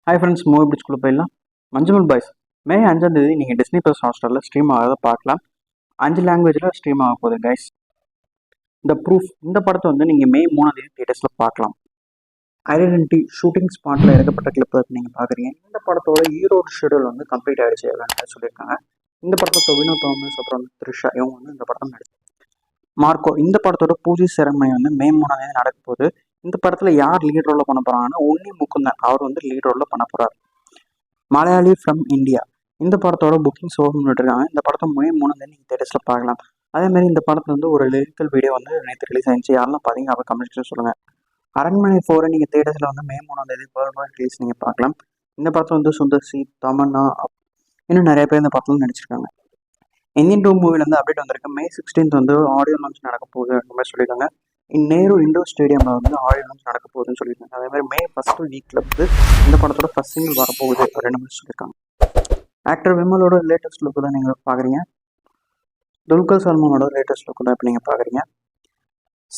Hi friends, movie பிடிச்சிக்குள்ள போயிடலாம். Manjummel boys மே 5ஆம் தேதி நீங்கள் டிஸ்னி ப்ளஸ் ஹாட்ஸ்டாரில் ஸ்ட்ரீம் ஆகிறத பார்க்கலாம். 5 லாங்குவேஜில் ஸ்ட்ரீம் ஆக போகுது கைஸ். இந்த ப்ரூஃப் இந்த படத்தை வந்து நீங்கள் மே 3ஆம் தேதி தியேட்டர்ஸில் பார்க்கலாம். ஐடென்டிட்டி ஷூட்டிங் ஸ்பாட்டில் எடுக்கப்பட்ட கிளிப்பை நீங்கள் பார்க்குறீங்க. இந்த படத்தோட ஈரோடு ஷெடியூல் வந்து கம்ப்ளீட் ஆகிடுச்சு அப்படின்னு சொல்லியிருக்காங்க. இந்த படத்தை டொவினோ தாமஸ் அப்புறம் வந்து த்ரிஷா இவங்க வந்து இந்த படத்தை நடிச்சு மார்க்கோ இந்த படத்தோட பூஜை செரமனி வந்து மே 3ஆம் தேதி நடக்க போகுது. இந்த படத்தில் யார் லீட் ரோலில் பண்ண போகிறாங்கன்னா உன்னி முகுந்தன் அவர் வந்து லீட் ரோலில் பண்ண போகிறார். மலையாளி ஃப்ரம் இந்தியா இந்த படத்தோட புக்கிங் ஓப்பன் பண்ணிருக்காங்க. இந்த படத்தை மே 3ஆம் தேதி நீங்கள் தேட்டர்ஸில் பார்க்கலாம். அதேமாதிரி இந்த படத்தில் வந்து ஒரு லிரிக்கல் வீடியோ வந்து நேற்று ரிலீஸ் ஆயிடுச்சு. யாரெல்லாம் பார்த்தீங்க அப்போ கமெண்ட்ஸ் சொல்லுங்கள். அரண்மனை 4 நீங்கள் தேட்டர்ஸில் வந்து மே 3ஆம் தேதி வேர்ல்டு ரிலீஸ் நீங்கள் பார்க்கலாம். இந்த படத்தில் வந்து சுந்தர் சி, தமன்னா இன்னும் நிறைய பேர் இந்த படத்தில் நடிச்சிருக்காங்க. இந்தியன் 2 மூவிலேருந்து அப்டேட் வந்திருக்கு. மே 16 வந்து ஆடியோ லான்ச் நடக்க போகுது அந்த மாதிரி சொல்லியிருக்காங்க. நேரு இண்டோர் ஸ்டேடியமில் வந்து ஆடியோ லான்ச் நடக்க போகுதுன்னு சொல்லியிருக்காங்க. அதேமாதிரி மே ஃபர்ஸ்ட் வீக்கில் வந்து இந்த படத்தோட ஃபர்ஸ்ட் சிங்கிள் வரப்போகுது ரெண்டு மாதிரி சொல்லியிருக்காங்க. ஆக்டர் விமலோட லேட்டஸ்ட் லுக்கு தான் நீங்கள் பார்க்குறீங்க. துல்கர் சல்மானோட லேட்டஸ்ட் லுக்கு தான் இப்போ நீங்கள் பார்க்குறீங்க.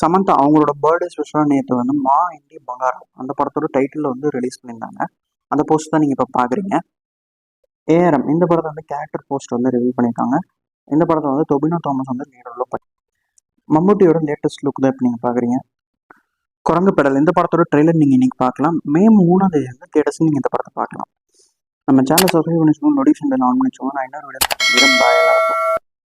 சமந்தா அவங்களோட பர்த்டே ஸ்பெஷலாக நேற்று வந்து மா இண்டி பங்காரம் அந்த படத்தோட டைட்டில் வந்து ரிலீஸ் பண்ணியிருந்தாங்க. அந்த போஸ்ட் தான் நீங்கள் இப்போ பார்க்குறீங்க. ஏஆர்எம் இந்த படத்தை வந்து கேரக்டர் போஸ்ட் வந்து ரிவீல் பண்ணியிருக்காங்க. இந்த படத்தை வந்து டொவினோ தாமஸ் வந்து லீடரில் பண்ணி மம்முட்டியோட லேட்டஸ்ட் லுக் தான் இப்போ நீங்கள் பார்க்குறீங்க. குரங்கு பெடல் இந்த படத்தோட ட்ரெய்லர் நீங்கள் இன்றைக்கி பார்க்கலாம். மே 3ஆம் தேதி வந்து தேட்டர்ஸ் நீங்கள் இந்த படத்தை பார்க்கலாம். நம்ம சேனல் சப்ஸ்கிரைப் பண்ணி வச்சுக்கோங்க, நோட்டிஃபிகேஷன் ஆன் பண்ணி வச்சுக்கோங்க. நான் இன்னொரு வீடியோ பாய் எல்லாருக்கும்.